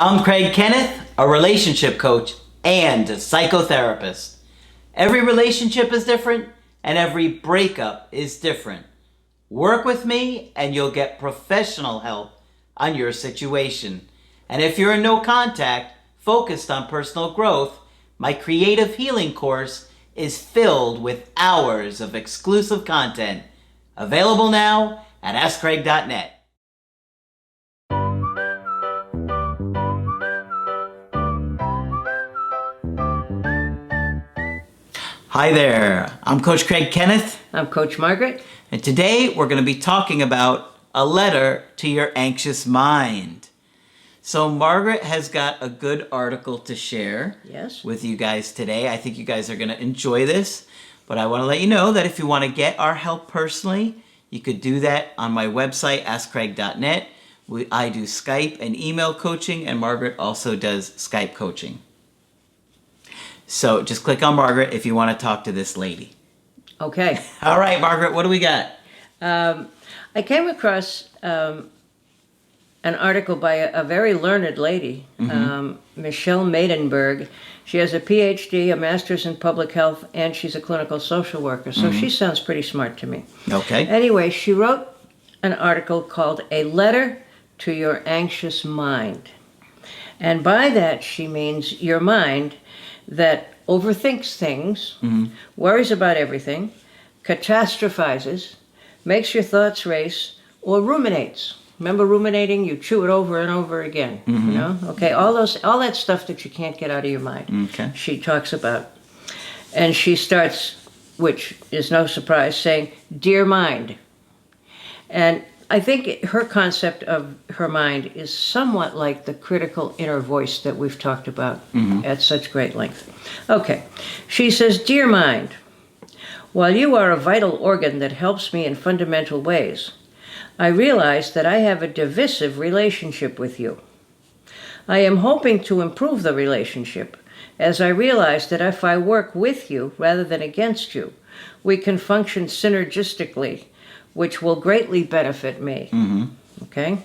I'm Craig Kenneth, a relationship coach and a psychotherapist. Every relationship is different and every breakup is different. Work with me and you'll get professional help on your situation. And if you're in no contact, focused on personal growth, my creative healing course is filled with hours of exclusive content. Available now at AskCraig.net. Hi there, I'm Coach Craig Kenneth. I'm Coach Margaret. And today we're going to be talking about a letter to your anxious mind. So Margaret has got a good article to share with you guys today. I think you guys are going to enjoy this. But I want to let you know that if you want to get our help personally, you could do that on my website, AskCraig.net. I do Skype and email coaching, and Margaret also does Skype coaching. So just click on Margaret if you want to talk to this lady. Okay. All right, Margaret, what do we got? I came across an article by a very learned lady, Michelle Maidenberg. She has a PhD, a master's in public health, and she's a clinical social worker. So she sounds pretty smart to me. Okay. Anyway, she wrote an article called A Letter to Your Anxious Mind. And by that, she means your mind that overthinks things, worries about everything, catastrophizes, makes your thoughts race, or ruminates. Remember ruminating? You chew it over and over again. You know? Okay, all that stuff that you can't get out of your mind. Okay. She talks about. And she starts, which is no surprise, saying, "Dear mind." And I think her concept of her mind is somewhat like the critical inner voice that we've talked about at such great length. Okay, she says, "Dear mind, while you are a vital organ that helps me in fundamental ways, I realize that I have a divisive relationship with you. I am hoping to improve the relationship, as I realize that if I work with you rather than against you, we can function synergistically, which will greatly benefit me." Okay?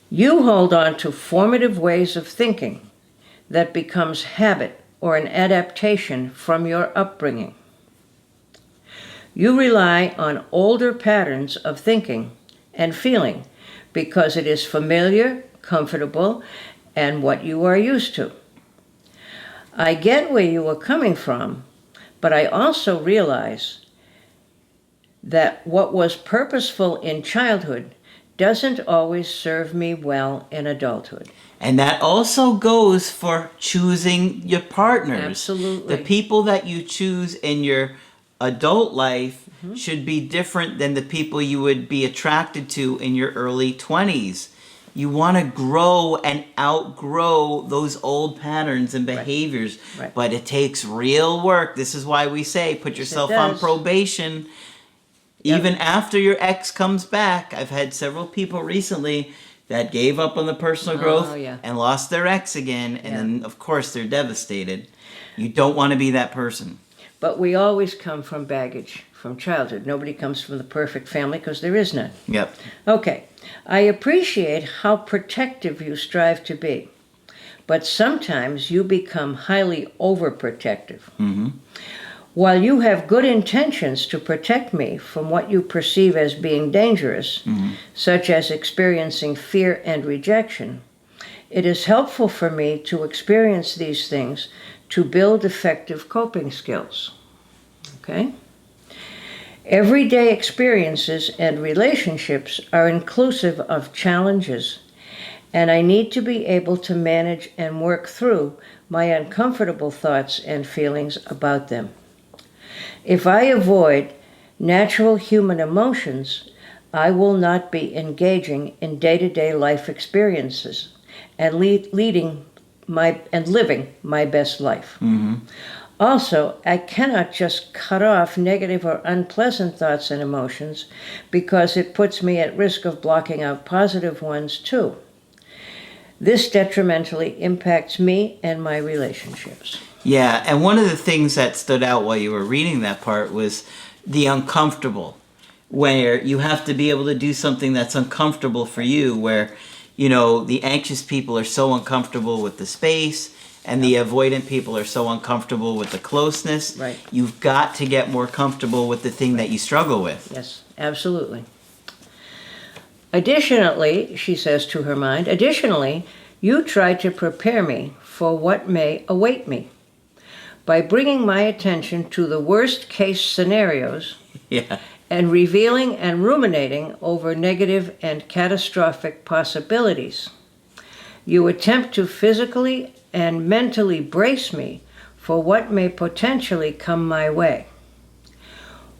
"You hold on to formative ways of thinking that becomes habit or an adaptation from your upbringing. You rely on older patterns of thinking and feeling because it is familiar, comfortable, and what you are used to. I get where you are coming from, but I also realize that what was purposeful in childhood doesn't always serve me well in adulthood." And that also goes for choosing your partners. Absolutely. The people that you choose in your adult life should be different than the people you would be attracted to in your early 20s. You want to grow and outgrow those old patterns and behaviors, but it takes real work. This is why we say put yourself on probation. Even after your ex comes back. I've had several people recently that gave up on the personal growth and lost their ex again, and then, of course, they're devastated. You don't want to be that person. But we always come from baggage from childhood. Nobody comes from the perfect family because there is none. Yep. Okay. "I appreciate how protective you strive to be, but sometimes you become highly overprotective. While you have good intentions to protect me from what you perceive as being dangerous, such as experiencing fear and rejection, it is helpful for me to experience these things to build effective coping skills." Okay? "Everyday experiences and relationships are inclusive of challenges, and I need to be able to manage and work through my uncomfortable thoughts and feelings about them. If I avoid natural human emotions, I will not be engaging in day-to-day life experiences and living my best life. Also, I cannot just cut off negative or unpleasant thoughts and emotions because it puts me at risk of blocking out positive ones too. This detrimentally impacts me and my relationships." Yeah, and one of the things that stood out while you were reading that part was the uncomfortable, where you have to be able to do something that's uncomfortable for you, where the anxious people are so uncomfortable with the space, and the avoidant people are so uncomfortable with the closeness. Right. You've got to get more comfortable with the thing that you struggle with. Yes, absolutely. Additionally, she says to her mind, additionally, you try to prepare me for what may await me by bringing my attention to the worst case scenarios Yeah. and revealing and ruminating over negative and catastrophic possibilities. You attempt to physically and mentally brace me for what may potentially come my way.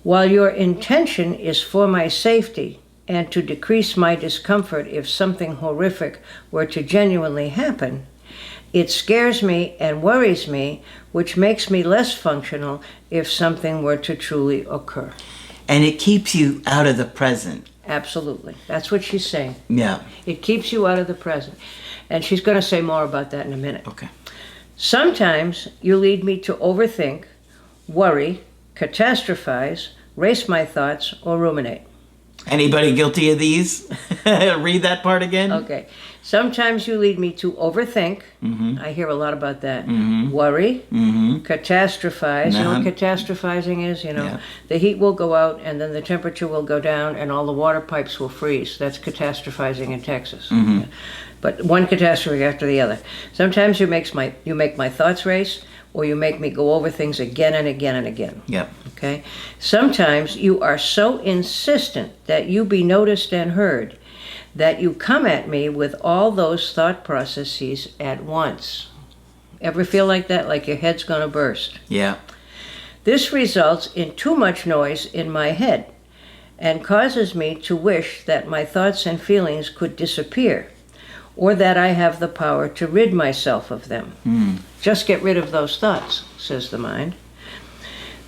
While your intention is for my safety and to decrease my discomfort if something horrific were to genuinely happen, it scares me and worries me, which makes me less functional if something were to truly occur. And it keeps you out of the present. Absolutely. That's what she's saying. Yeah. It keeps you out of the present. And she's going to say more about that in a minute. Okay. Sometimes you lead me to overthink, worry, catastrophize, race my thoughts, or ruminate. Anybody guilty of these? Read that part again. Okay. Sometimes you lead me to overthink. Mm-hmm. I hear a lot about that. Mm-hmm. Worry, Mm-hmm. catastrophize. You know what catastrophizing is? Yeah. The heat will go out and then the temperature will go down and all the water pipes will freeze. That's catastrophizing in Texas. Mm-hmm. Yeah. But one catastrophe after the other. Sometimes you make my thoughts race, or you make me go over things again and again and again. Yep. Okay? Sometimes you are so insistent that you be noticed and heard that you come at me with all those thought processes at once. Ever feel like that? Like your head's gonna burst? Yeah. This results in too much noise in my head and causes me to wish that my thoughts and feelings could disappear, or that I have the power to rid myself of them. Just get rid of those thoughts, says the mind.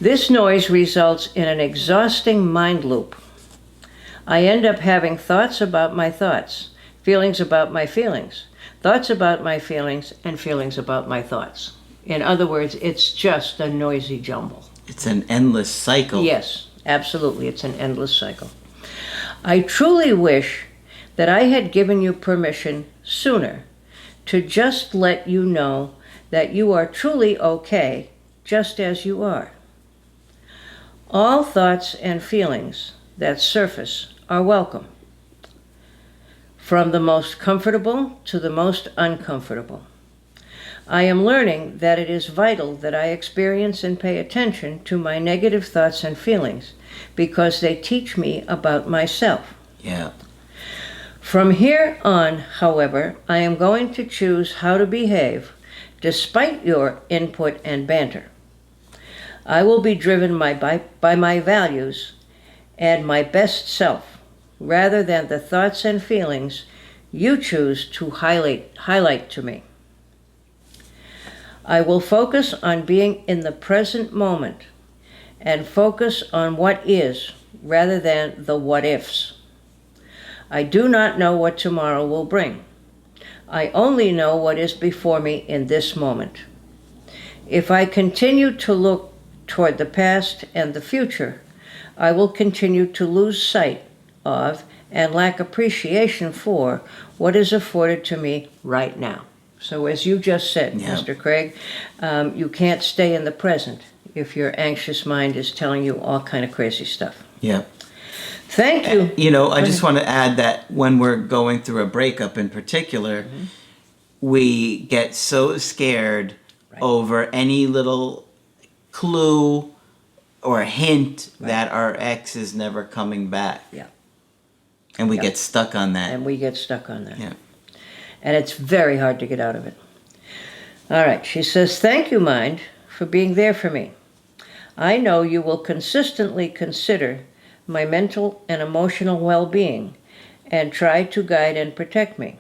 This noise results in an exhausting mind loop. I end up having thoughts about my thoughts, feelings about my feelings, thoughts about my feelings, and feelings about my thoughts. In other words, it's just a noisy jumble. It's an endless cycle. Yes, absolutely, it's an endless cycle. I truly wish that I had given you permission sooner to just let you know that you are truly okay just as you are. All thoughts and feelings that surface are welcome, from the most comfortable to the most uncomfortable. I am learning that it is vital that I experience and pay attention to my negative thoughts and feelings because they teach me about myself. Yeah. From here on, however, I am going to choose how to behave despite your input and banter. I will be driven by my values and my best self, rather than the thoughts and feelings you choose to highlight to me. I will focus on being in the present moment and focus on what is rather than the what ifs. I do not know what tomorrow will bring. I only know what is before me in this moment. If I continue to look toward the past and the future, I will continue to lose sight of and lack appreciation for what is afforded to me right now. So as you just said, Yeah. Mr. Craig, you can't stay in the present if your anxious mind is telling you all kind of crazy stuff. Yeah. Thank you. I just want to add that when we're going through a breakup in particular, we get so scared over any little clue or hint that our ex is never coming back. Yeah. And we get stuck on that. And we get stuck on that. Yeah. And it's very hard to get out of it. All right, she says, thank you, mind, for being there for me. I know you will consistently consider my mental and emotional well-being and try to guide and protect me.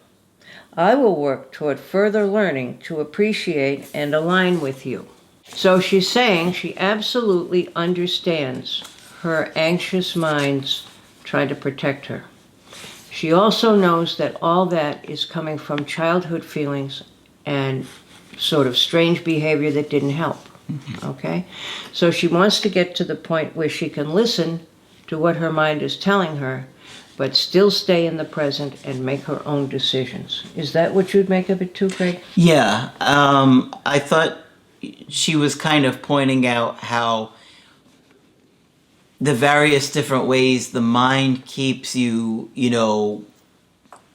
I will work toward further learning to appreciate and align with you. So she's saying she absolutely understands her anxious mind's trying to protect her. She also knows that all that is coming from childhood feelings and sort of strange behavior that didn't help. Okay? So she wants to get to the point where she can listen to what her mind is telling her, but still stay in the present and make her own decisions. Is that what you'd make of it too, Craig? Yeah, I thought she was kind of pointing out how the various different ways the mind keeps you,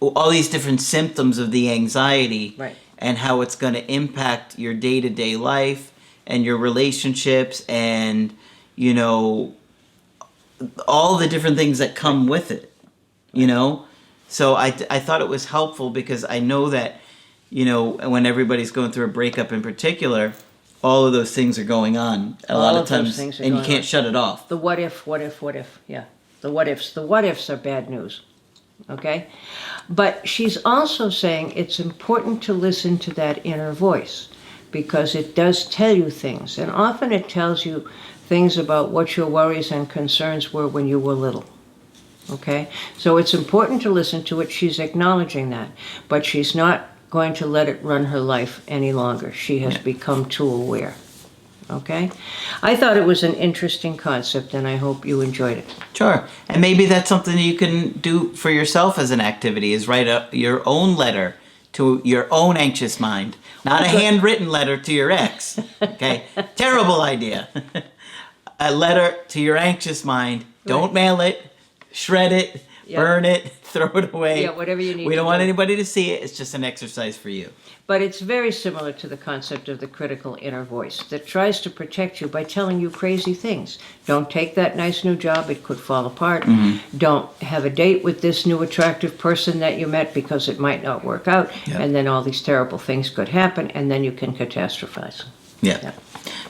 all these different symptoms of the anxiety, Right. and how it's going to impact your day-to-day life and your relationships and, all the different things that come with it, So I thought it was helpful because I know that, when everybody's going through a breakup in particular, all of those things are going on a lot of times, and you can't shut it off. The what if, yeah. The what ifs. The what ifs are bad news, okay? But she's also saying it's important to listen to that inner voice because it does tell you things, and often it tells you things about what your worries and concerns were when you were little. Okay? So it's important to listen to it. She's acknowledging that. But she's not going to let it run her life any longer. She has become too aware. Okay? I thought it was an interesting concept, and I hope you enjoyed it. Sure. And maybe that's something you can do for yourself as an activity, is write your own letter to your own anxious mind. Not a handwritten letter to your ex. Okay? Terrible idea. A letter to your anxious mind. Don't mail it. Shred it. Burn it. Throw it away. Yeah, whatever you need We to don't want do. anybody to see it. It's just an exercise for you. But it's very similar to the concept of the critical inner voice that tries to protect you by telling you crazy things. Don't take that nice new job, it could fall apart. Don't have a date with this new attractive person that you met because it might not work out. And then all these terrible things could happen, and then you can catastrophize. Yeah.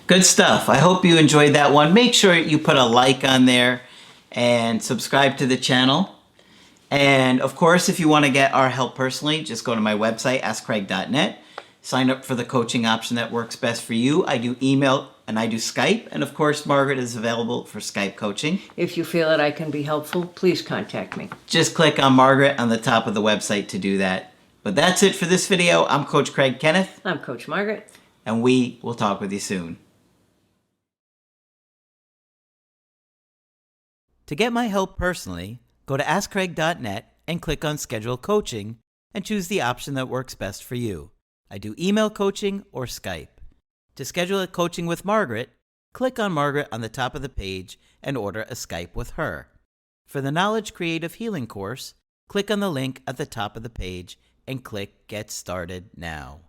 Good stuff. I hope you enjoyed that one. Make sure you put a like on there and subscribe to the channel. And of course, if you want to get our help personally, just go to my website, askcraig.net. Sign up for the coaching option that works best for you. I do email and I do Skype. And of course, Margaret is available for Skype coaching. If you feel that I can be helpful, please contact me. Just click on Margaret on the top of the website to do that. But that's it for this video. I'm Coach Craig Kenneth. I'm Coach Margaret. And we will talk with you soon. To get my help personally, go to askcraig.net and click on Schedule Coaching and choose the option that works best for you. I do email coaching or Skype. To schedule a coaching with Margaret, click on Margaret on the top of the page and order a Skype with her. For the Knowledge Creative Healing course, click on the link at the top of the page and click Get Started Now.